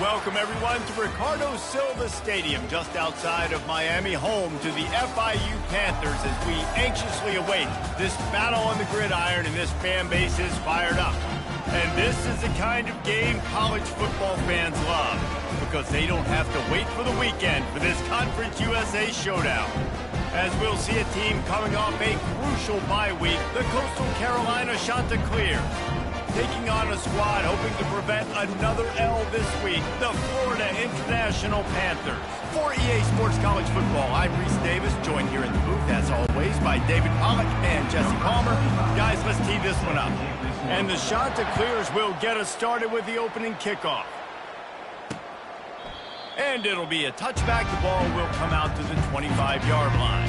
welcome everyone to Ricardo Silva Stadium, just outside of Miami, home to the FIU Panthers, as we anxiously await this battle on the gridiron, and this fan base is fired up. And this is the kind of game college football fans love, because they don't have to wait for the weekend for this Conference USA showdown. As we'll see a team coming off a crucial bye week, the Coastal Carolina Chanticleer, taking on a squad hoping to prevent another L this week, the Florida International Panthers. For EA Sports College Football, I'm Reese Davis, joined here in the booth, as always, by David Pollack and Jesse Palmer. Guys, let's tee this one up. And the Chanticleers will get us started with the opening kickoff. And it'll be a touchback. The ball will come out to the 25-yard line.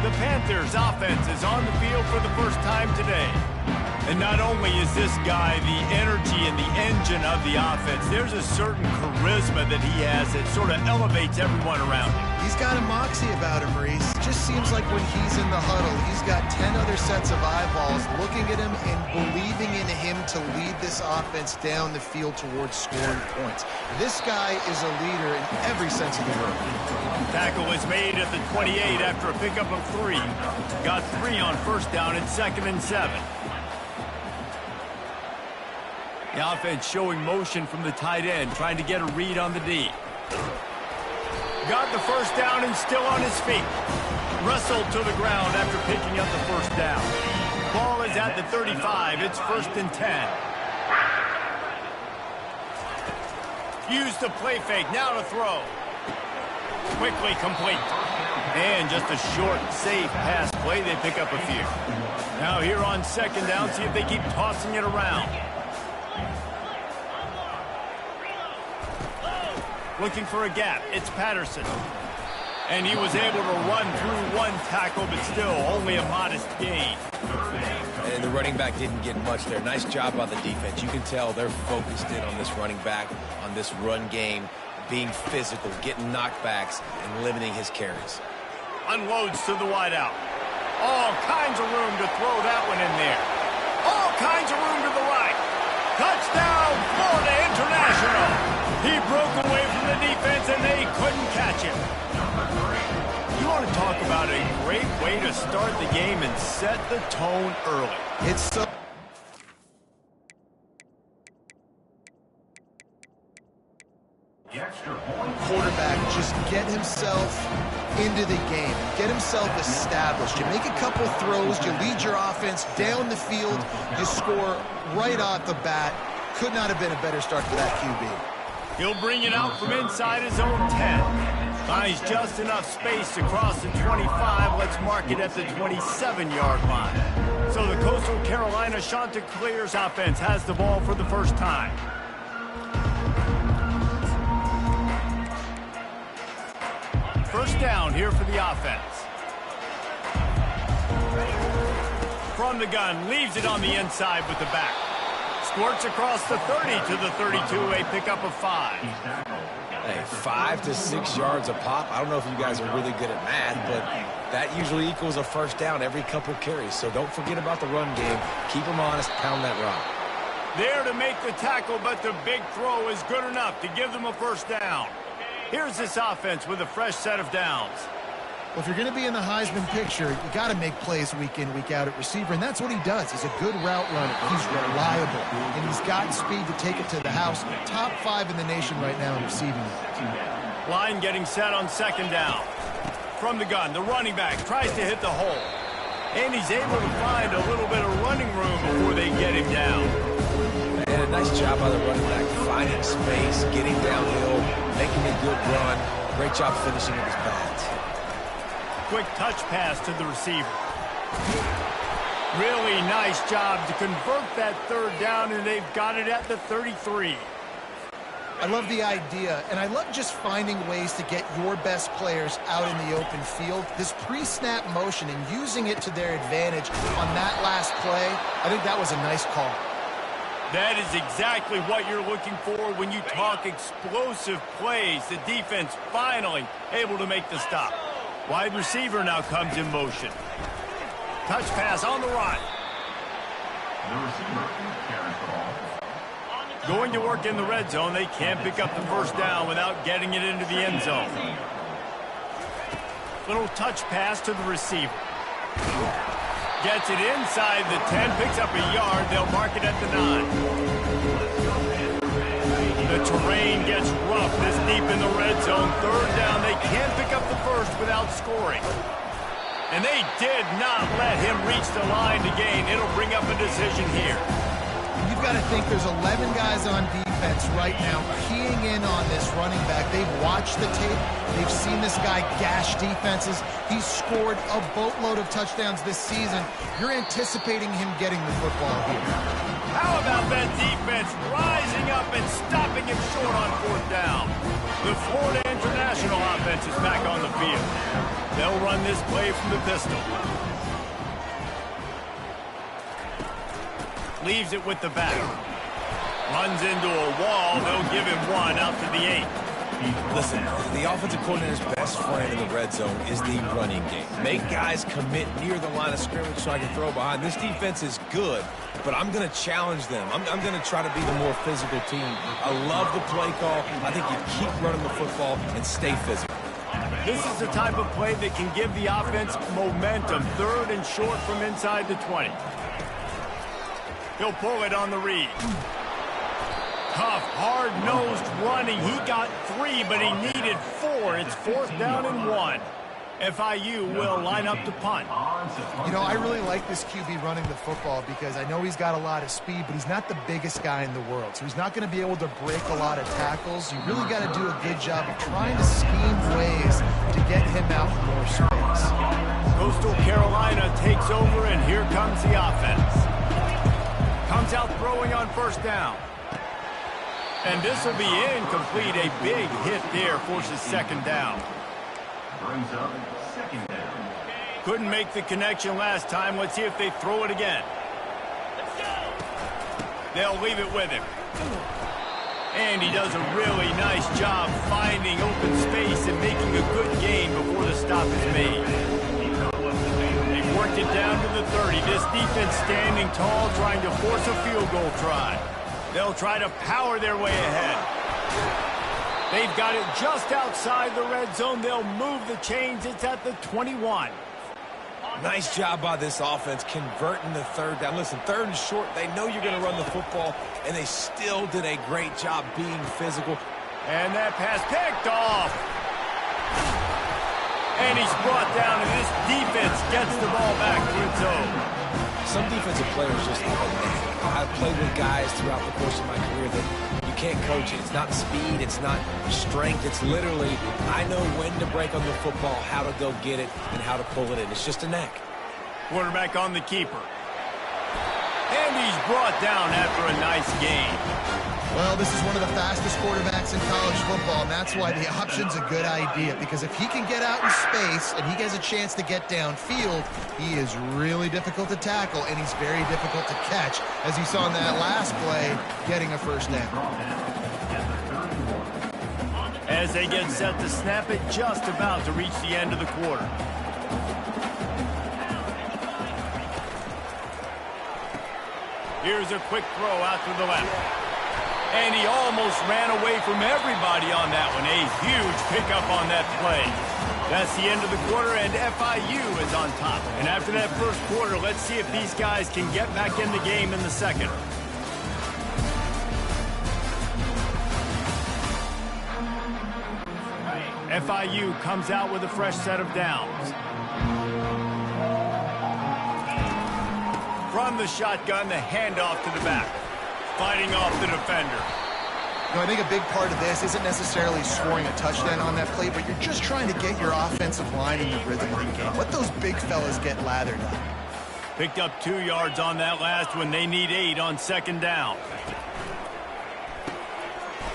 The Panthers' offense is on the field for the first time today. And not only is this guy the energy and the engine of the offense, there's a certain charisma that he has that sort of elevates everyone around him. He's got a moxie about him, Maurice. Just seems like when he's in the huddle, he's got 10 other sets of eyeballs looking at him and believing in him to lead this offense down the field towards scoring points. This guy is a leader in every sense of the word. Tackle is made at the 28 after a pickup of 3. Got 3 on first down and 2nd and 7. The offense showing motion from the tight end, trying to get a read on the D. Got the first down and still on his feet. Wrestled to the ground after picking up the first down. Ball is at the 35. It's 1st and 10. Used the play fake. Now to throw. Quickly complete. And just a short, safe pass play. They pick up a few. Now here on 2nd down, see if they keep tossing it around. Looking for a gap. It's Patterson. And he was able to run through one tackle, but still only a modest gain. And the running back didn't get much there. Nice job by the defense. You can tell they're focused in on this running back, on this run game, being physical, getting knockbacks, and limiting his carries. Unloads to the wideout. All kinds of room to throw that one in there. All kinds of room to the right. Touchdown, Florida International. He broke away from the defense, and they couldn't catch him. You want to talk about a great way to start the game and set the tone early. It's so... quarterback just get himself into the game, get himself established. You make a couple throws, you lead your offense down the field, you score right off the bat. Could not have been a better start for that QB. He'll bring it out from inside his own 10. Finds just enough space to cross the 25. Let's mark it at the 27-yard line. So the Coastal Carolina Chanticleers offense has the ball for the first time. First down here for the offense. From the gun, leaves it on the inside with the back. Squirts across the 30 to the 32, a pickup of 5. Hey, 5 to 6 yards a pop. I don't know if you guys are really good at math, but that usually equals a first down every couple carries. So don't forget about the run game. Keep them honest, pound that rock. There to make the tackle, but the big throw is good enough to give them a first down. Here's this offense with a fresh set of downs. Well, if you're going to be in the Heisman picture, you got to make plays week in, week out at receiver, and that's what he does. He's a good route runner. He's reliable, and he's got speed to take it to the house. Top 5 in the nation right now in receiving. Line getting set on 2nd down. From the gun, the running back tries to hit the hole, and he's able to find a little bit of running room before they get him down. And a nice job by the running back, finding space, getting downhill, making a good run. Great job finishing with his pads. Quick touch pass to the receiver. Really nice job to convert that 3rd down, and they've got it at the 33. I love the idea, and I love just finding ways to get your best players out in the open field. This pre-snap motion and using it to their advantage on that last play, I think that was a nice call. That is exactly what you're looking for when you talk explosive plays. The defense finally able to make the stop. Wide receiver now comes in motion. Touch pass on the run. Going to work in the red zone. They can't pick up the first down without getting it into the end zone. Little touch pass to the receiver. Gets it inside the 10, picks up a yard. They'll mark it at the 9. The terrain gets rough this deep in the red zone. Third down. They can't pick up the first without scoring. And they did not let him reach the line to gain. It'll bring up a decision here. You've got to think there's 11 guys on defense right now keying in on this running back. They've watched the tape. They've seen this guy gash defenses. He's scored a boatload of touchdowns this season. You're anticipating him getting the football here. How about that defense rising up and stopping him short on fourth down? The Florida International offense is back on the field. They'll run this play from the pistol. Leaves it with the back. Runs into a wall. They'll give him one out to the 8. Listen, the offensive coordinator's best friend in the red zone is the running game. Make guys commit near the line of scrimmage so I can throw behind. This defense is good, but I'm going to challenge them. I'm going to try to be the more physical team. I love the play call. I think you keep running the football and stay physical. This is the type of play that can give the offense momentum. Third and short from inside the 20. He'll pull it on the read. Tough, hard-nosed running. He got 3, but he needed 4. It's fourth down and 1. FIU will line up to punt. You know, I really like this QB running the football because I know he's got a lot of speed, but he's not the biggest guy in the world. So he's not going to be able to break a lot of tackles. You really got to do a good job of trying to scheme ways to get him out in more space. Coastal Carolina takes over, and here comes the offense. Comes out throwing on first down. And this will be incomplete. A big hit there forces second down. Brings up second down. Couldn't make the connection last time. Let's see if they throw it again. They'll leave it with him. And he does a really nice job finding open space and making a good gain before the stop is made. They've worked it down to the 30. This defense standing tall, trying to force a field goal try. They'll try to power their way ahead. They've got it just outside the red zone. They'll move the chains. It's at the 21. Nice job by this offense converting the third down. Listen, third and short, they know you're going to run the football, and they still did a great job being physical. And that pass picked off. And he's brought down, and this defense gets the ball back to its own. Some defensive players just have a knack. I've played with guys throughout the course of my career that you can't coach it. It's not speed. It's not strength. It's literally, I know when to break on the football, how to go get it, and how to pull it in. It's just a knack. Quarterback on the keeper. And he's brought down after a nice game. Well, this is one of the fastest quarterbacks in college football, and that's why the option's a good idea, because if he can get out in space and he gets a chance to get downfield, he is really difficult to tackle, and he's very difficult to catch, as you saw in that last play, getting a first down. As they get set to snap it, just about to reach the end of the quarter. Here's a quick throw out to the left. And he almost ran away from everybody on that one. A huge pickup on that play. That's the end of the quarter, and FIU is on top. And after that first quarter, let's see if these guys can get back in the game in the second. FIU comes out with a fresh set of downs. From the shotgun, the handoff to the back. Fighting off the defender. You know, I think a big part of this isn't necessarily scoring a touchdown on that play, but you're just trying to get your offensive line in the rhythm of the game. Let those big fellas get lathered up. Picked up 2 yards on that last one. They need 8 on second down.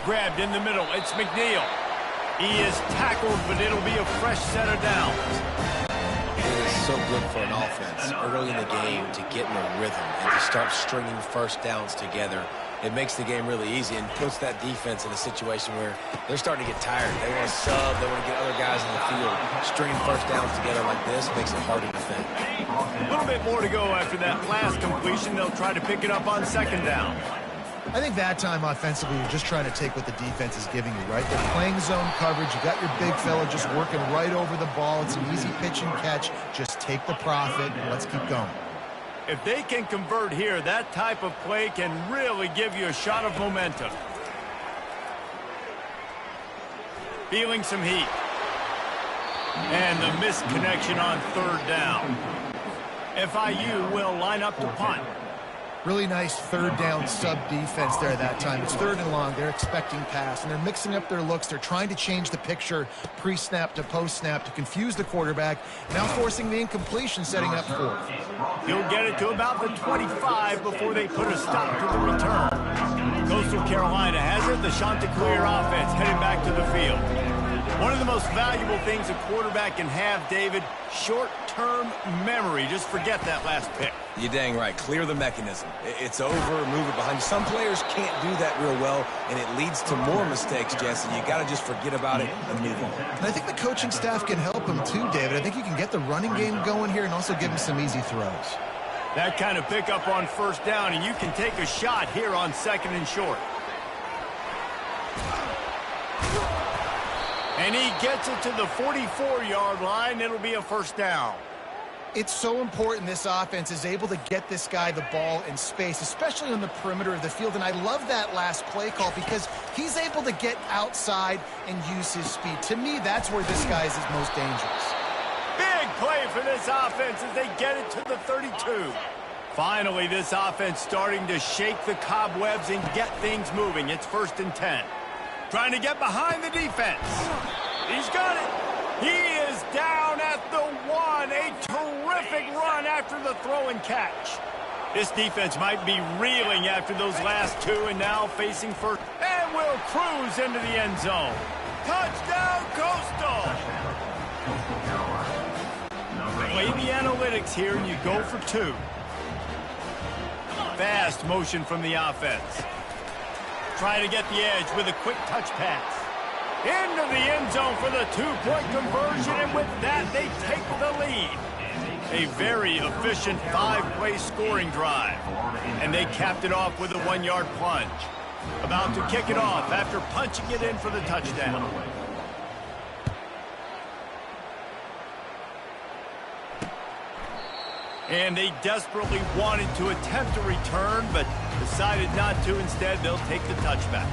Grabbed in the middle. It's McNeil. He is tackled, but it'll be a fresh set of downs. It is so good for an offense early in the game to get in a rhythm and to start stringing first downs together. It makes the game really easy and puts that defense in a situation where they're starting to get tired. They want to sub. They want to get other guys in the field. Stringing first downs together like this makes it hard to defend. A little bit more to go after that last completion. They'll try to pick it up on second down. I think that time offensively, you're just trying to take what the defense is giving you, right? They're playing zone coverage. You got your big fella just working right over the ball. It's an easy pitch and catch. Just take the profit and let's keep going. If they can convert here, that type of play can really give you a shot of momentum. Feeling some heat. And the missed connection on third down. FIU will line up to punt. Really nice third down sub defense there that time. It's third and long. They're expecting pass, and they're mixing up their looks. They're trying to change the picture pre-snap to post-snap to confuse the quarterback, now forcing the incompletion, setting up fourth. He'll get it to about the 25 before they put a stop to the return. Coastal Carolina has it. The Chanticleer offense heading back to the field. One of the most valuable things a quarterback can have, David, short-term memory. Just forget that last pick. You're dang right. Clear the mechanism. It's over, move it behind you. Some players can't do that real well, and it leads to more mistakes, Jesse. You got to just forget about it and move on. And I think the coaching staff can help him too, David. I think you can get the running game going here and also give him some easy throws. That kind of pickup on first down, and you can take a shot here on second and short. And he gets it to the 44-yard line. It'll be a first down. It's so important this offense is able to get this guy the ball in space, especially on the perimeter of the field. And I love that last play call because he's able to get outside and use his speed. To me, that's where this guy is his most dangerous. Big play for this offense as they get it to the 32. Finally, this offense starting to shake the cobwebs and get things moving. It's 1st and 10. Trying to get behind the defense. He's got it. He is down at the 1. A terrific run after the throw and catch. This defense might be reeling after those last two and now facing first. And will cruise into the end zone. Touchdown, Coastal. Play the analytics here and you go for 2. Fast motion from the offense. Trying to get the edge with a quick touch pass. Into the end zone for the 2-point conversion, and with that, they take the lead. A very efficient 5-play scoring drive. And they capped it off with a 1-yard plunge. About to kick it off after punching it in for the touchdown. And they desperately wanted to attempt a return, but decided not to. Instead, they'll take the touchback.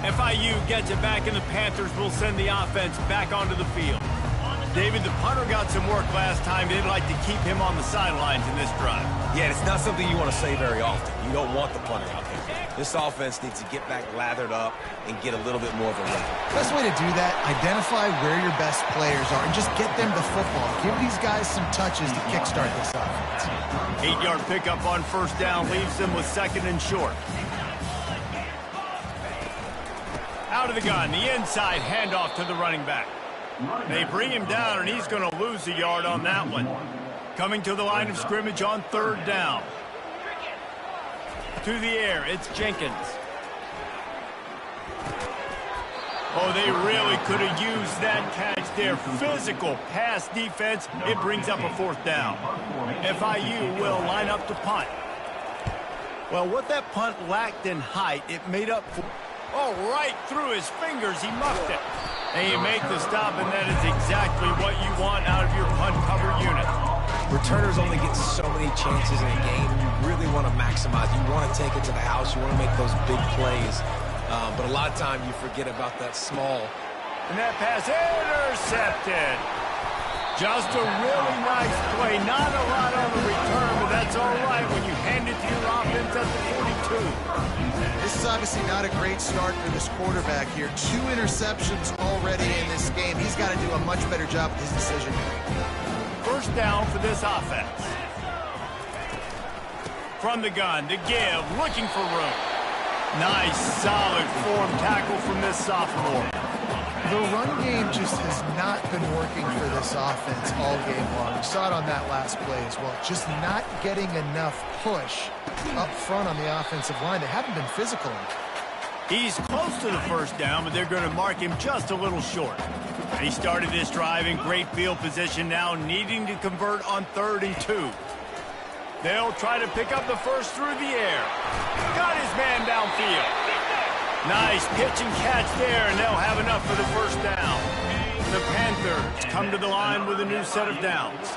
FIU gets it back, and the Panthers will send the offense back onto the field. David, the punter got some work last time. They'd like to keep him on the sidelines in this drive. Yeah, it's not something you want to say very often. You don't want the punter out there. This offense needs to get back lathered up and get a little bit more of a run. Best way to do that, identify where your best players are and just get them the football. Give these guys some touches to kickstart this offense. 8-yard pickup on first down leaves them with 2nd and short. Out of the gun, the inside handoff to the running back. They bring him down, and he's going to lose a yard on that one. Coming to the line of scrimmage on 3rd down. To the air, it's Jenkins. Oh, they really could have used that catch there. Physical pass defense. It brings up a 4th down. FIU will line up to punt. Well, what that punt lacked in height, it made up for. Oh, right through his fingers, he muffed it. And you make the stop, and that is exactly what you want out of your punt cover unit. Returners only get so many chances in a game. You really want to maximize. You want to take it to the house. You want to make those big plays. But a lot of time you forget about that small. And that pass intercepted. Just a really nice play. Not a lot on the return, but that's all right when you hand it to your offense at the 42. This is obviously not a great start for this quarterback here. 2 interceptions already in this game. He's got to do a much better job with his decision. First down for this offense. From the gun, to give, looking for room. Nice, solid form tackle from this sophomore. The run game just has not been working for this offense all game long. We saw it on that last play as well. Just not getting enough push up front on the offensive line. They haven't been physical enough. He's close to the first down, but they're going to mark him just a little short. And he started this drive in great field position now, needing to convert on 3rd and 2. They'll try to pick up the first through the air. Got his man downfield. Nice pitch and catch there, and they'll have enough for the first down. The Panthers come to the line with a new set of downs.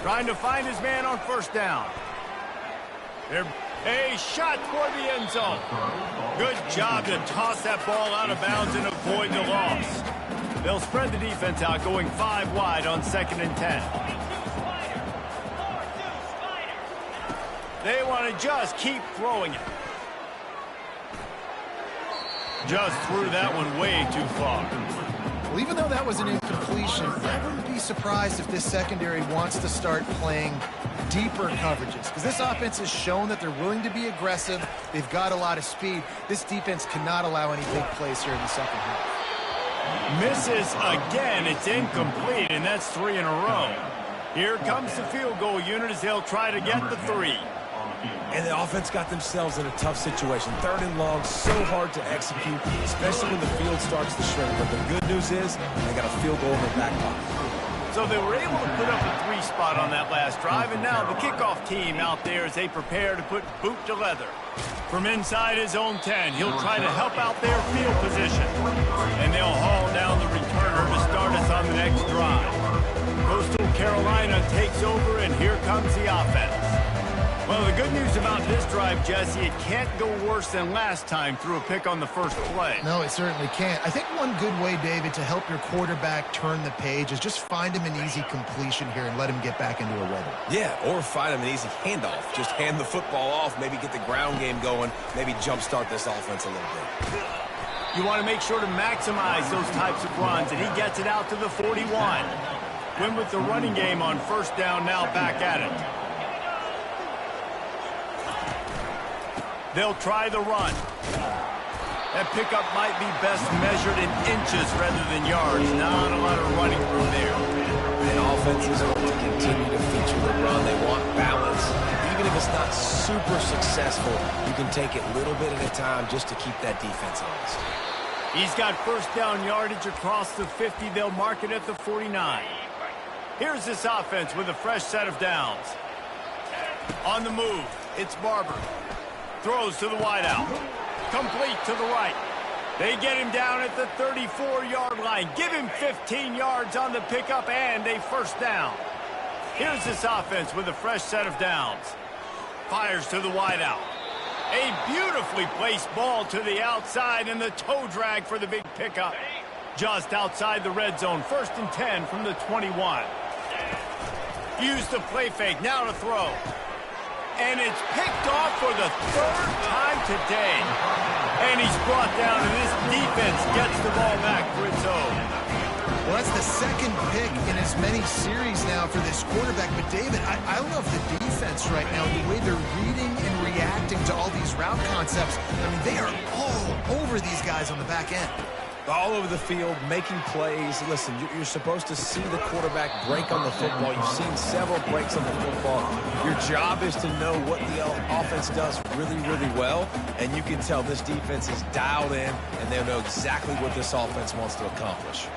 Trying to find his man on first down. A shot toward the end zone. Good job to toss that ball out of bounds and avoid the loss. They'll spread the defense out, going 5 wide on 2nd and 10. They want to just keep throwing it. Just threw that one way too far. Well, even though that was an incompletion, I wouldn't be surprised if this secondary wants to start playing deeper coverages, because this offense has shown that they're willing to be aggressive. They've got a lot of speed. This defense cannot allow any big plays here in the second half. Misses again. It's incomplete, and that's 3 in a row. Here comes the field goal unit as they'll try to get the 3. And the offense got themselves in a tough situation. 3rd and long, so hard to execute, especially when the field starts to shrink. But the good news is they got a field goal in their back pocket. So they were able to put up a 3 spot on that last drive, and now the kickoff team out there as they prepare to put boot to leather. From inside his own 10, he'll try to help out their field position. And they'll haul down the returner to start us on the next drive. Coastal Carolina takes over, and here comes the offense. Well, the good news about this drive, Jesse, it can't go worse than last time through a pick on the first play. No, it certainly can't. I think one good way, David, to help your quarterback turn the page is just find him an easy completion here and let him get back into a rhythm. Yeah, or find him an easy handoff. Just hand the football off, maybe get the ground game going, maybe jumpstart this offense a little bit. You want to make sure to maximize those types of runs, and he gets it out to the 41. Win with the running game on first down, now back at it. They'll try the run. That pickup might be best measured in inches rather than yards. Not a lot of running room there. And offenses want to continue to feature the run. They want balance. Even if it's not super successful, you can take it little bit at a time just to keep that defense honest. He's got first down yardage across the 50. They'll mark it at the 49. Here's this offense with a fresh set of downs. On the move, it's Barber. Throws to the wideout. Complete to the right. They get him down at the 34-yard line. Give him 15 yards on the pickup and a first down. Here's this offense with a fresh set of downs. Fires to the wideout. A beautifully placed ball to the outside and the toe drag for the big pickup. Just outside the red zone. 1st and 10 from the 21. Use the play fake. Now to throw. And it's picked off for the 3rd time today. And he's brought down, and this defense gets the ball back for its own. Well, that's the 2nd pick in as many series now for this quarterback. But, David, I love the defense right now, the way they're reading and reacting to all these route concepts. I mean, they are all over these guys on the back end. All over the field, making plays. Listen, you're supposed to see the quarterback break on the football. You've seen several breaks on the football. Your job is to know what the offense does really, really well, and you can tell this defense is dialed in, and they know exactly what this offense wants to accomplish.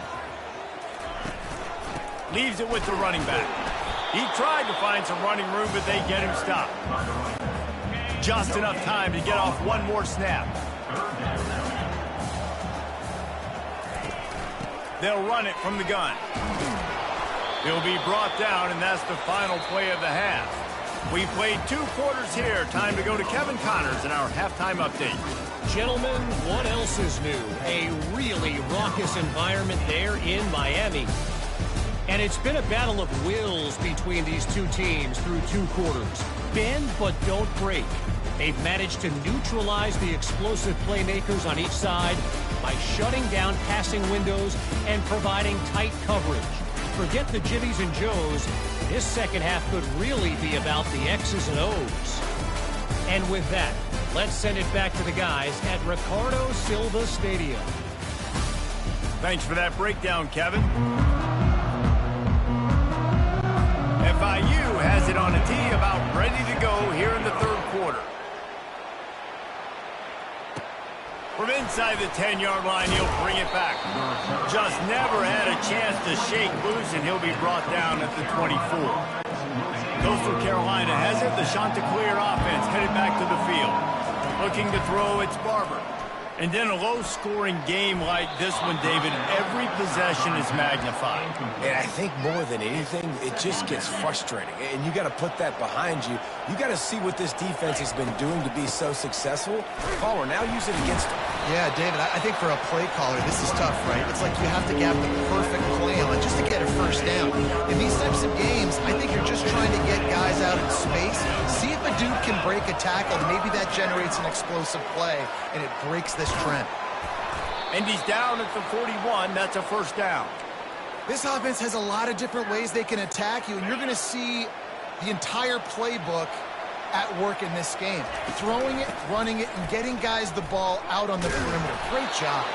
Leaves it with the running back. He tried to find some running room, but they get him stopped. Just enough time to get off one more snap. They'll run it from the gun. He'll be brought down, and that's the final play of the half. We've played 2 quarters here. Time to go to Kevin Connors in our halftime update. Gentlemen, what else is new? A really raucous environment there in Miami. And it's been a battle of wills between these two teams through 2 quarters. Bend but don't break. They've managed to neutralize the explosive playmakers on each side by shutting down passing windows and providing tight coverage. Forget the Jimmies and Joes. This second half could really be about the X's and O's. And with that, let's send it back to the guys at Ricardo Silva Stadium. Thanks for that breakdown, Kevin. FIU has it on a tee, about ready to go here in the 3rd quarter. From inside the 10-yard line, he'll bring it back. Just never had a chance to shake loose, and he'll be brought down at the 24. Coastal Carolina has it. The Chanticleer offense headed back to the field. Looking to throw, it's Barber. And then a low-scoring game like this one, David, every possession is magnified. And I think more than anything, it just gets frustrating. And you got to put that behind you. You got to see what this defense has been doing to be so successful. Caller, now use it against them. Yeah, David, I think for a play caller, this is tough, right? It's like you have to get the perfect play on just to get a first down. In these types of games, I think you're just trying to get guys out in space, see if a dude can break a tackle. Maybe that generates an explosive play, and it breaks this trend. And he's down at the 41. That's a first down. This offense has a lot of different ways they can attack you, and you're going to see the entire playbook at work in this game. Throwing it, running it, and getting guys the ball out on the perimeter. Great job.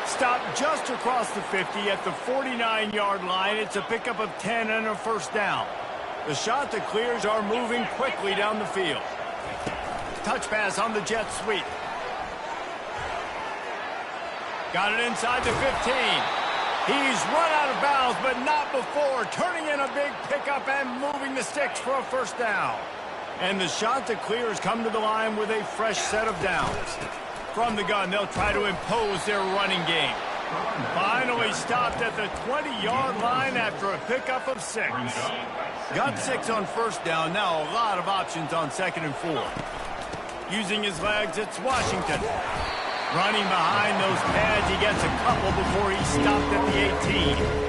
Stopped just across the 50 at the 49-yard line. It's a pickup of 10 and a first down. The Chanticleers are moving quickly down the field. Touch pass on the jet sweep. Got it inside the 15. He's run out of bounds, but not before. Turning in a big pickup and moving the sticks for a first down. And the Chanticleers come to the line with a fresh set of downs. From the gun, they'll try to impose their running game. Finally stopped at the 20-yard line after a pickup of 6. Got 6 on first down. Now a lot of options on 2nd and 4. Using his legs, it's Washington. Running behind those pads, he gets a couple before he stopped at the 18.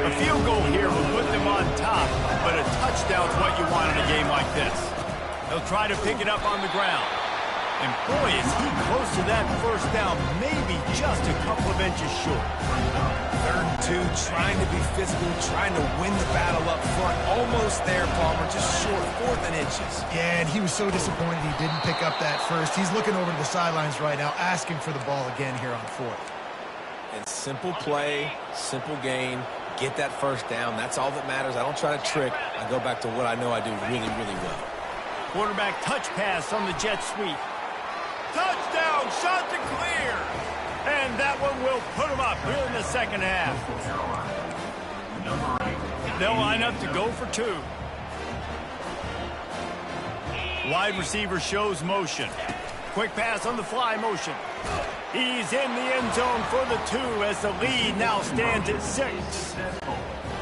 A field goal here will put them on top, but a touchdown's what you want in a game like this. They'll try to pick it up on the ground. And boy, is he close to that first down, maybe just a couple of inches short. 3rd and 2, trying to be physical, trying to win the battle up front. Almost there, Palmer, just short, 4th and inches. Yeah, and he was so disappointed he didn't pick up that first. He's looking over to the sidelines right now, asking for the ball again here on 4th. And simple play, simple gain. Get that first down. That's all that matters. I don't try to trick. I go back to what I know I do really, really well. Quarterback touch pass on the jet sweep. Touchdown, Chanticleer! And that one will put them up here in the second half. They'll line up to go for 2. Wide receiver shows motion. Quick pass on the fly motion. He's in the end zone for the 2 as the lead now stands at 6.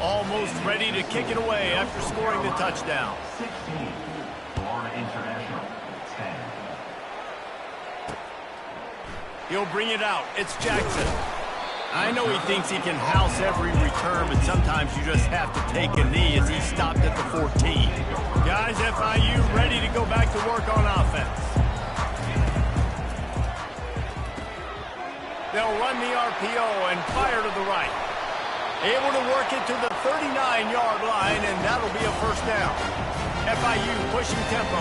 Almost ready to kick it away after scoring the touchdown. 16, Florida International, 10. He'll bring it out. It's Jackson. I know he thinks he can house every return, but sometimes you just have to take a knee as he stopped at the 14. Guys, FIU ready to go back to work on offense. They'll run the RPO and fire to the right. Able to work it to the 39-yard line, and that'll be a first down. FIU pushing tempo.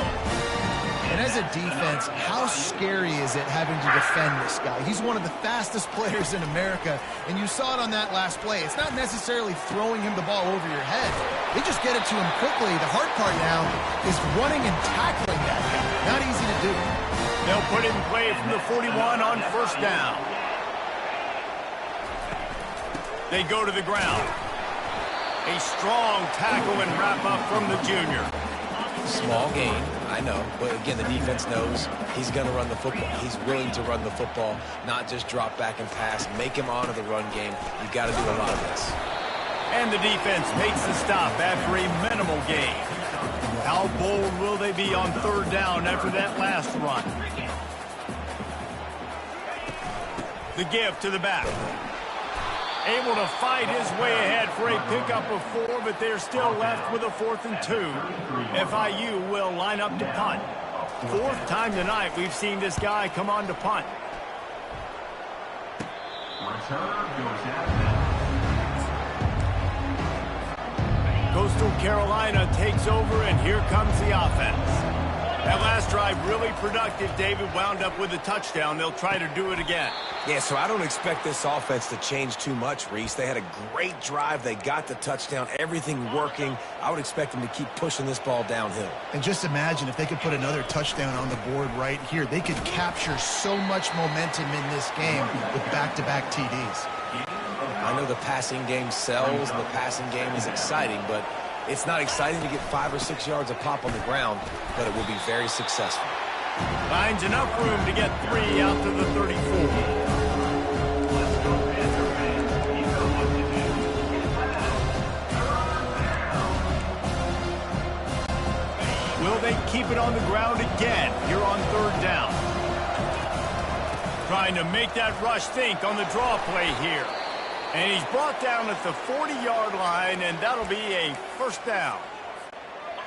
And as a defense, how scary is it having to defend this guy? He's one of the fastest players in America, and you saw it on that last play. It's not necessarily throwing him the ball over your head. They just get it to him quickly. The hard part now is running and tackling that guy. Not easy to do. They'll put it in play from the 41 on first down. They go to the ground. A strong tackle and wrap up from the junior. Small gain, I know, but again, the defense knows he's going to run the football. He's willing to run the football, not just drop back and pass, make him honor the run game. You've got to do a lot of this. And the defense makes the stop after a minimal gain. How bold will they be on 3rd down after that last run? The give to the back. Able to fight his way ahead for a pickup of 4, but they're still left with a 4th and 2. FIU will line up to punt. 4th time tonight we've seen this guy come on to punt. Coastal Carolina takes over, and here comes the offense. That last drive really productive. David wound up with a touchdown. They'll try to do it again. Yeah, so I don't expect this offense to change too much, Reese. They had a great drive. They got the touchdown. Everything working. I would expect them to keep pushing this ball downhill. And just imagine if they could put another touchdown on the board right here. They could capture so much momentum in this game with back-to-back TDs. I know the passing game sells and the passing game is exciting, but it's not exciting to get 5 or 6 yards a pop on the ground, but it will be very successful. Finds enough room to get 3 out to the 34. Will they keep it on the ground again here on 3rd down? Trying to make that rush think on the draw play here. And he's brought down at the 40-yard line, and that'll be a 1st down.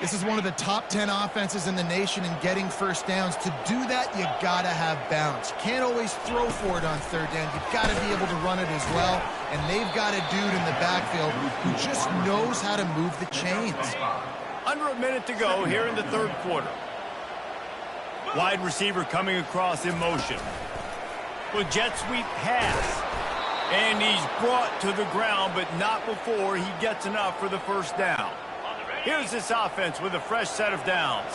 This is one of the top 10 offenses in the nation in getting 1st downs. To do that, you got to have balance. You can't always throw for it on 3rd down. You've got to be able to run it as well. And they've got a dude in the backfield who just knows how to move the chains. Under a minute to go here in the 3rd quarter. Wide receiver coming across in motion. With jet sweep pass. And he's brought to the ground, but not before he gets enough for the 1st down. Here's this offense with a fresh set of downs.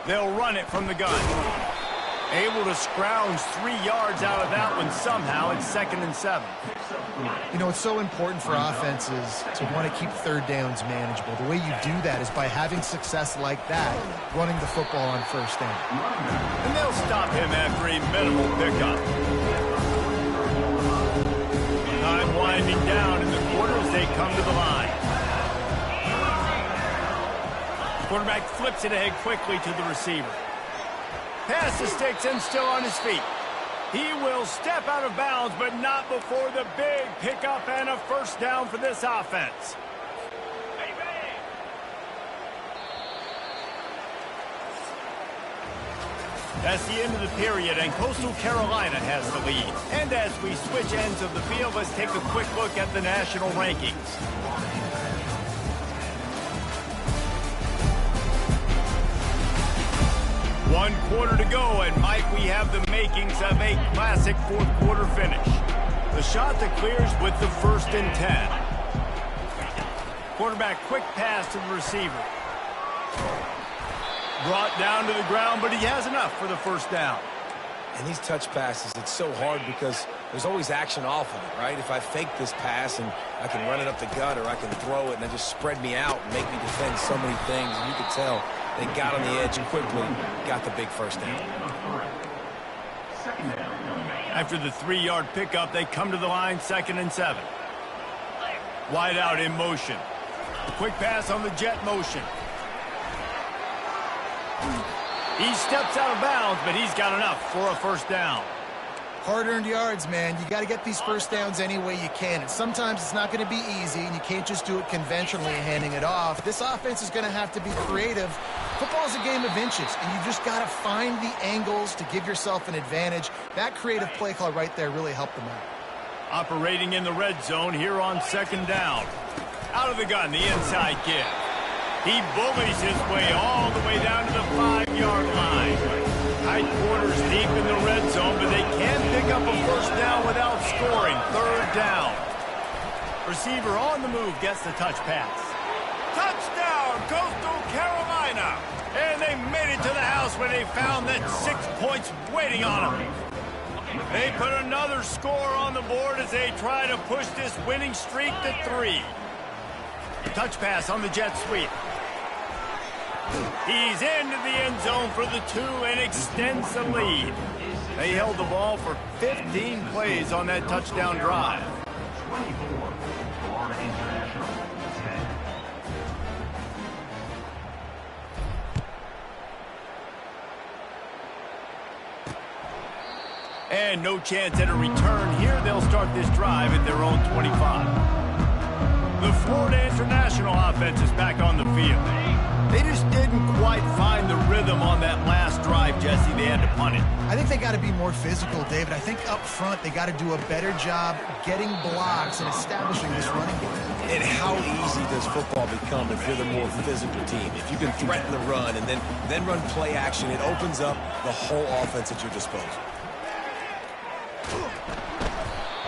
They'll run it from the gun. Able to scrounge 3 yards out of that one somehow. It's 2nd and 7. You know, it's so important for offenses to want to keep 3rd downs manageable. The way you do that is by having success like that, running the football on 1st down. And they'll stop him after a minimal pickup. Time winding down in the quarter as they come to the line. Quarterback flips it ahead quickly to the receiver. Pass the sticks and still on his feet. He will step out of bounds, but not before the big pickup and a 1st down for this offense. That's the end of the period, and Coastal Carolina has the lead. And as we switch ends of the field, let's take a quick look at the national rankings. One quarter to go, and Mike, we have the makings of a classic 4th quarter finish. The shot that clears with the 1st and 10. Quarterback quick pass to the receiver. Brought down to the ground, but he has enough for the 1st down. And these touch passes, it's so hard because there's always action off of it, right? If I fake this pass and I can run it up the gut, or I can throw it and then just spread me out and make me defend so many things, and you can tell they got on the edge quickly, got the big 1st down. After the 3-yard pickup, they come to the line, 2nd and 7. Wide out in motion. Quick pass on the jet motion. He steps out of bounds, but he's got enough for a 1st down. Hard-earned yards, man. You got to get these 1st downs any way you can. And sometimes it's not going to be easy, and you can't just do it conventionally handing it off. This offense is going to have to be creative. Football is a game of inches, and you just got to find the angles to give yourself an advantage. That creative play call right there really helped them out. Operating in the red zone here on 2nd down. Out of the gun, the inside give. He bullies his way all the way down to the 5-yard line. Tight quarters deep in the red zone, but they can pick up a 1st down without scoring. 3rd down. Receiver on the move gets the touch pass. Touchdown, Coastal Carolina! And they made it to the house when they found that 6 points waiting on them. They put another score on the board as they try to push this winning streak to 3. Touch pass on the jet sweep. He's into the end zone for the 2 and extends the lead. They held the ball for 15 plays on that touchdown drive. 24, Florida International, 10. And no chance at a return here. They'll start this drive at their own 25. The Florida International offense is back on the field. They just didn't quite find the rhythm on that last drive, Jesse. They had to punt it. I think they got to be more physical, David. I think up front they got to do a better job getting blocks and establishing this running game. And how easy does football become if you're the more physical team? If you can threaten the run and then run play action, it opens up the whole offense at your disposal.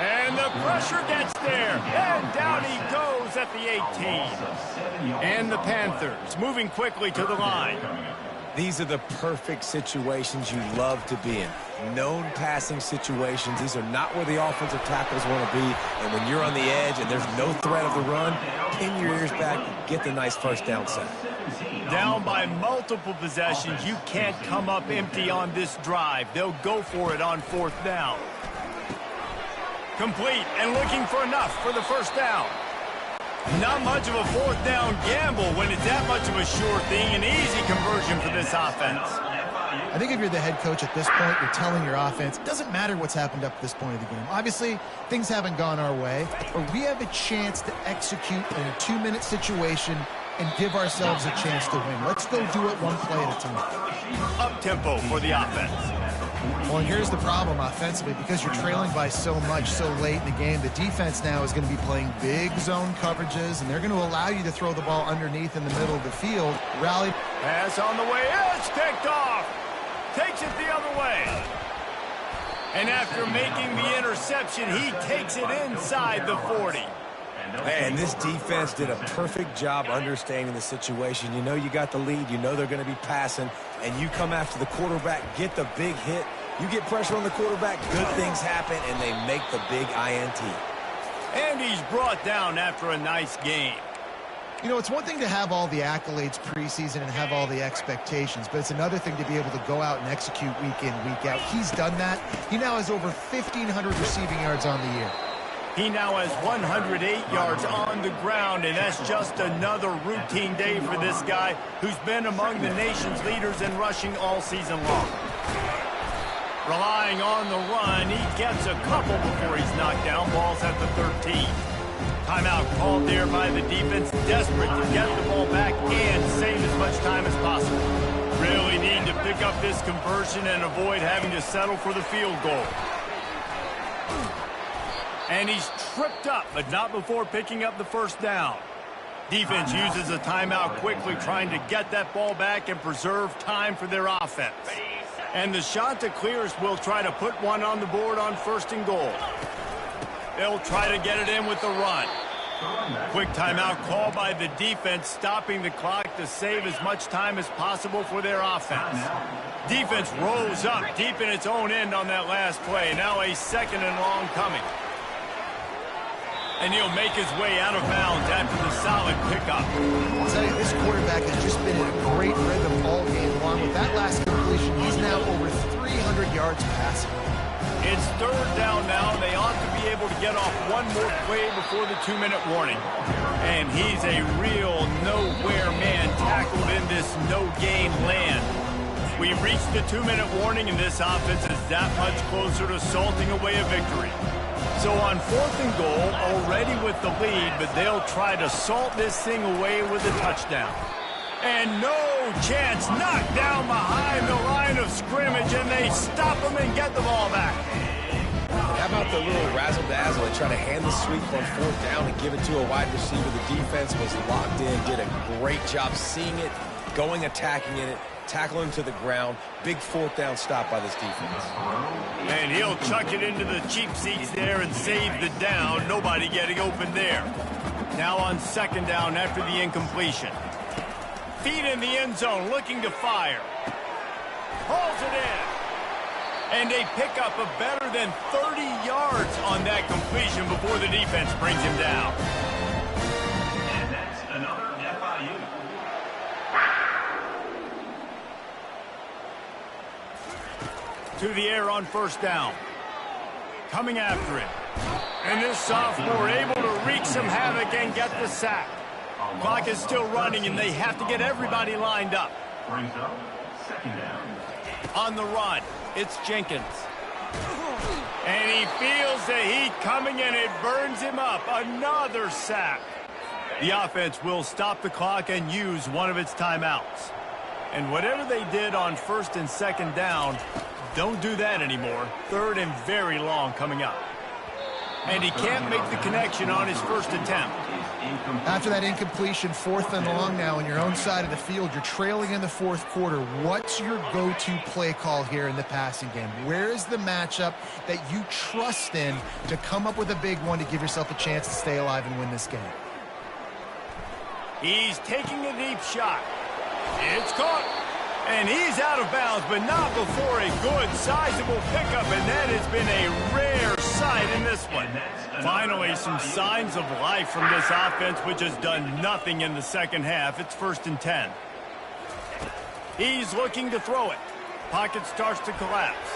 And the pressure gets there. And down he goes at the 18. And the Panthers moving quickly to the line. These are the perfect situations you love to be in. Known passing situations. These are not where the offensive tackles want to be. And when you're on the edge and there's no threat of the run, pin your ears back, get the nice first down sack. Down by multiple possessions, you can't come up empty on this drive. They'll go for it on 4th down. Complete and looking for enough for the first down. Not much of a 4th down gamble when it's that much of a sure thing. An easy conversion for this offense. I think if you're the head coach at this point, you're telling your offense, it doesn't matter what's happened up to this point of the game. Obviously, things haven't gone our way, but we have a chance to execute in a 2-minute situation and give ourselves a chance to win. Let's go do it one play at a time. Up-tempo for the offense. Well, and here's the problem offensively. Because you're trailing by so much so late in the game, the defense now is going to be playing big zone coverages, and they're going to allow you to throw the ball underneath in the middle of the field. Rally. Pass on the way. It's picked off. Takes it the other way. And after making the interception, he takes it inside the 40. Man, this defense did a perfect job understanding the situation. You know you got the lead. You know they're going to be passing. And you come after the quarterback, get the big hit. You get pressure on the quarterback, good things happen, and they make the big INT. And he's brought down after a nice game. You know, it's one thing to have all the accolades preseason and have all the expectations, but it's another thing to be able to go out and execute week in, week out. He's done that. He now has over 1,500 receiving yards on the year. He now has 108 yards on the ground, and that's just another routine day for this guy who's been among the nation's leaders in rushing all season long. Relying on the run, he gets a couple before he's knocked down. Ball's at the 13. Timeout called there by the defense, desperate to get the ball back and save as much time as possible. Really need to pick up this conversion and avoid having to settle for the field goal. And he's tripped up, but not before picking up the first down. Defense uses a timeout quickly, trying to get that ball back and preserve time for their offense. And the Chanticleers will try to put one on the board on 1st and goal. They'll try to get it in with the run. Quick timeout call by the defense, stopping the clock to save as much time as possible for their offense. Defense rose up deep in its own end on that last play. Now a 2nd and long coming. And he'll make his way out of bounds after the solid pickup. I'll tell you, this quarterback has just been in a great rhythm all game long. With that last completion, he's now over 300 yards passing. It's 3rd down now. They ought to be able to get off one more play before the 2-minute warning. And he's a real nowhere man tackled in this no-game land. We reached the 2-minute warning, and this offense is that much closer to salting away a victory. So on 4th and goal, already with the lead, but they'll try to salt this thing away with a touchdown. And no chance, knocked down behind the line of scrimmage, and they stop him and get the ball back. How about the little razzle-dazzle and try to hand the sweep on 4th down and give it to a wide receiver? The defense was locked in, did a great job seeing it, going, attacking in it, tackling to the ground. Big 4th down stop by this defense. And he'll chuck it into the cheap seats there and save the down. Nobody getting open there. Now on 2nd down after the incompletion. Feet in the end zone, looking to fire. Hauls it in. And they pick up a better than 30 yards on that completion before the defense brings him down. And that's another FIU. To the air on 1st down. Coming after him. And this sophomore able to wreak some havoc and get the sack. Clock is still running, and they have to get everybody lined up. Brings up 2nd down. On the run, it's Jenkins. And he feels the heat coming, and it burns him up. Another sack. The offense will stop the clock and use one of its timeouts. And whatever they did on first and second down, don't do that anymore. Third and very long coming up. And he can't make the connection on his first attempt. After that incompletion, 4th and long now on your own side of the field, you're trailing in the 4th quarter. What's your go-to play call here in the passing game? Where is the matchup that you trust in to come up with a big one to give yourself a chance to stay alive and win this game? He's taking a deep shot. It's caught. And he's out of bounds, but not before a good, sizable pickup, and that has been a rare sight in this one. Finally, some signs of life from this offense, which has done nothing in the second half. It's 1st and 10. He's looking to throw it. Pocket starts to collapse.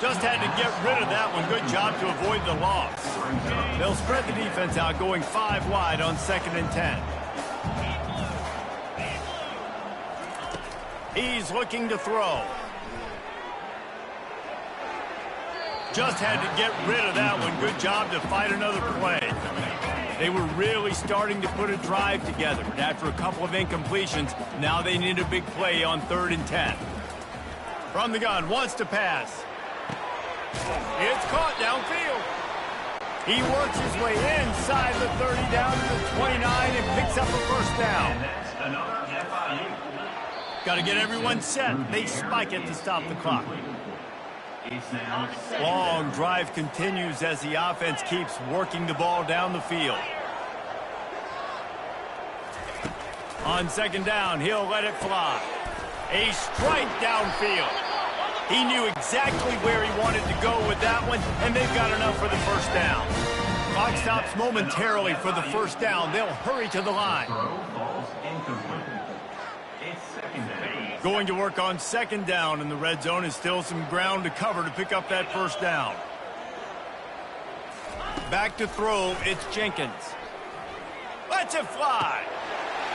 Just had to get rid of that one. Good job to avoid the loss. They'll spread the defense out, going 5 wide on 2nd and 10. He's looking to throw. Just had to get rid of that one. Good job to fight another play. They were really starting to put a drive together. And after a couple of incompletions, now they need a big play on 3rd and 10. From the gun, wants to pass. It's caught downfield. He works his way inside the 30 down to the 29 and picks up a first down. And that's another FIU. Got to get everyone set. They spike it to stop the clock. Long drive continues as the offense keeps working the ball down the field. On 2nd down, he'll let it fly. A strike downfield. He knew exactly where he wanted to go with that one, and they've got enough for the first down. Clock stops momentarily for the first down. They'll hurry to the line. Going to work on 2nd down, and the red zone is still some ground to cover to pick up that first down. Back to throw, it's Jenkins. Lets it fly.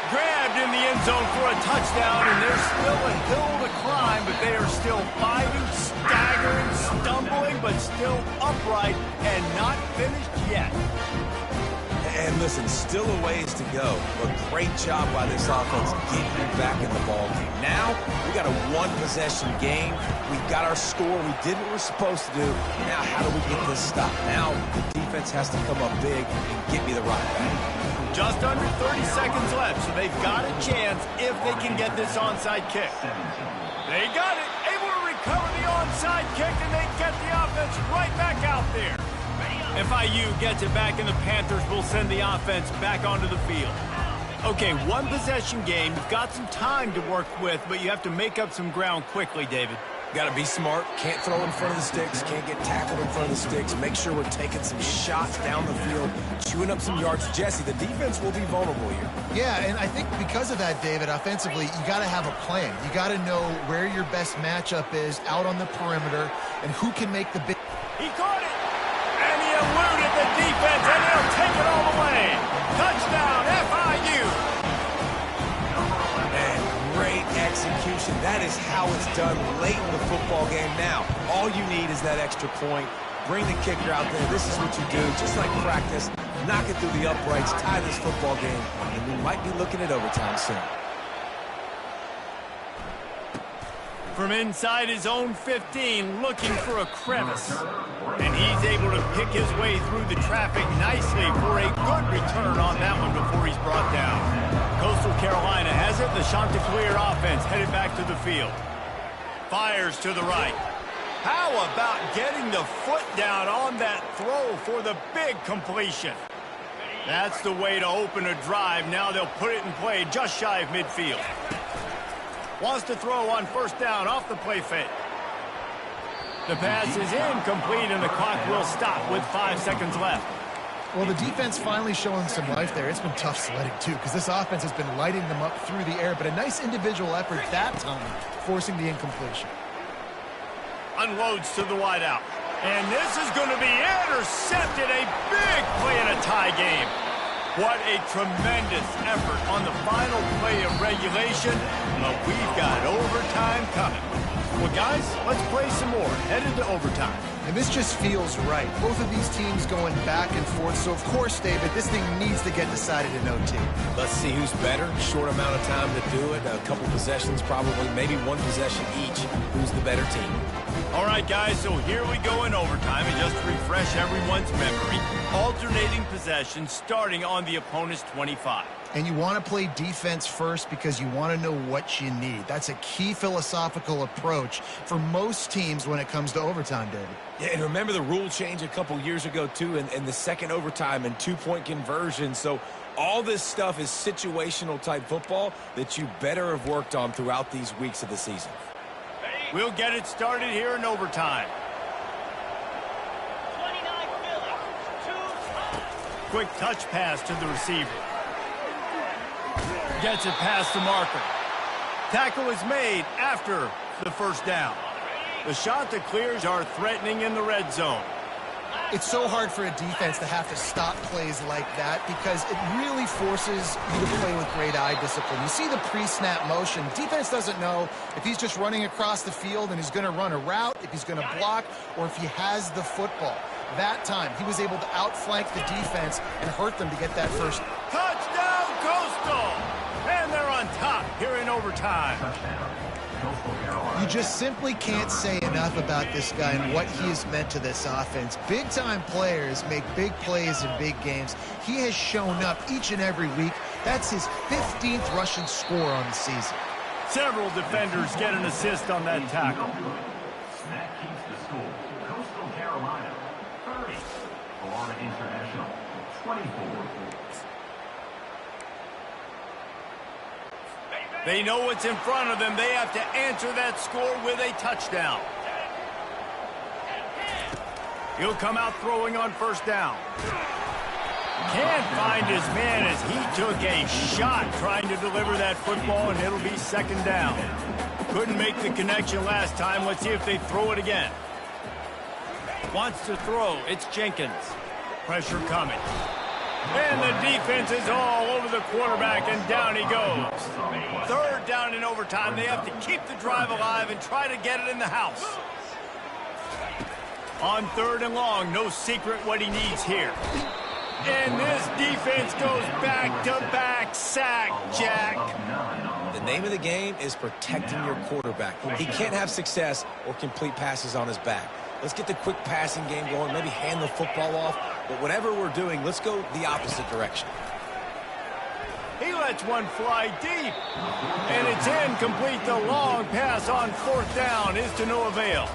Grabbed in the end zone for a touchdown, and there's still a hill to climb, but they are still fighting, staggering, stumbling, but still upright and not finished yet. And listen, still a ways to go, but great job by this offense getting you back in the ball game. Now, we got a one-possession game. We got our score. We did what we're supposed to do. Now, how do we get this stopped? Now, the defense has to come up big and get me the rock back. Just under 30 seconds left, so they've got a chance if they can get this onside kick. They got it, able to recover the onside kick, and they get the offense right back out there. FIU gets it back, and the Panthers will send the offense back onto the field. Okay, one possession game. You've got some time to work with, but you have to make up some ground quickly, David. Got to be smart. Can't throw in front of the sticks. Can't get tackled in front of the sticks. Make sure we're taking some shots down the field, chewing up some yards. Jesse, the defense will be vulnerable here. Yeah, and I think because of that, David, offensively, you got to have a plan. You got to know where your best matchup is out on the perimeter and who can make the big... He caught it, and he eluded the defense, and he'll take it all the way. Touchdown, FIU. And great execution. That is how it's done late in the football game. Now, all you need is that extra point. Bring the kicker out there. This is what you do, just like practice. Knock it through the uprights, tie this football game, and we might be looking at overtime soon. From inside his own 15, looking for a crevice. And he's able to pick his way through the traffic nicely for a good return on that one before he's brought down. Coastal Carolina has it. The Chanticleer offense headed back to the field. Fires to the right. How about getting the foot down on that throw for the big completion? That's the way to open a drive. Now they'll put it in play just shy of midfield. Wants to throw on first down off the play fake. The pass is incomplete, and the clock will stop with 5 seconds left. Well, the defense finally showing some life there. It's been tough sledding, too, because this offense has been lighting them up through the air, but a nice individual effort that time, forcing the incompletion. Unloads to the wideout. And this is going to be intercepted. A big play in a tie game. What a tremendous effort on the final play of regulation. But we've got overtime coming. Well, guys, let's play some more. Headed to overtime. And this just feels right. Both of these teams going back and forth. So, of course, David, this thing needs to get decided in OT. Let's see who's better. Short amount of time to do it. A couple possessions, probably maybe one possession each. Who's the better team? All right, guys, so here we go in overtime. And just to refresh everyone's memory, alternating possessions starting on the opponent's 25. And you want to play defense first because you want to know what you need. That's a key philosophical approach for most teams when it comes to overtime, David. Yeah, and remember the rule change a couple years ago, too, and the second overtime and two-point conversion. So all this stuff is situational type football that you better have worked on throughout these weeks of the season. We'll get it started here in overtime. Quick touch pass to the receiver. Gets it past the marker. Tackle is made after the first down. The shot that clears are threatening in the red zone. It's so hard for a defense to have to stop plays like that because it really forces you to play with great eye discipline. You see the pre-snap motion. Defense doesn't know if he's just running across the field and he's going to run a route, if he's going to block, or if he has the football. That time, he was able to outflank the defense and hurt them to get that first. Touchdown, Coastal! And they're on top here in overtime. You just simply can't say enough about this guy and what he has meant to this offense. Big-time players make big plays in big games. He has shown up each and every week. That's his 15th rushing score on the season. Several defenders get an assist on that tackle. That keeps the score. Coastal Carolina, 30. Florida International, 24. They know what's in front of them. They have to answer that score with a touchdown. He'll come out throwing on first down. Can't find his man as he took a shot trying to deliver that football, and it'll be second down. Couldn't make the connection last time. Let's see if they throw it again. Wants to throw. It's Jenkins. Pressure coming. And the defense is all over the quarterback, and down he goes. Third down in overtime. They have to keep the drive alive and try to get it in the house. On third and long, no secret what he needs here. And this defense goes back-to-back sack, Jack. The name of the game is protecting your quarterback. He can't have success or complete passes on his back. Let's get the quick passing game going, maybe hand the football off. But whatever we're doing, let's go the opposite direction. He lets one fly deep. And it's incomplete. The long pass on fourth down is to no avail.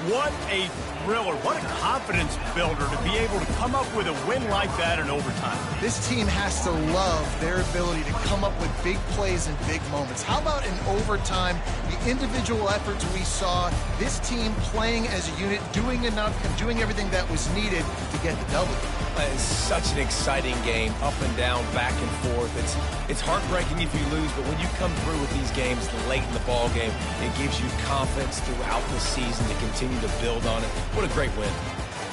What a thriller. What a confidence builder to be able to come up with a win like that in overtime. This team has to love their ability to come up with big plays in big moments. How about in overtime, the individual efforts we saw, this team playing as a unit, doing enough and doing everything that was needed to get the W. It's such an exciting game, up and down, back and forth. It's heartbreaking if you lose, but when you come through with these games late in the ball game, it gives you confidence throughout the season to continue to build on it. What a great win.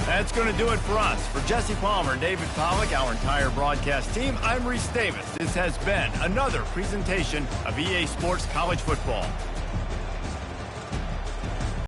That's going to do it for us. For Jesse Palmer and David Pollack, our entire broadcast team, I'm Reese Davis. This has been another presentation of EA Sports College Football.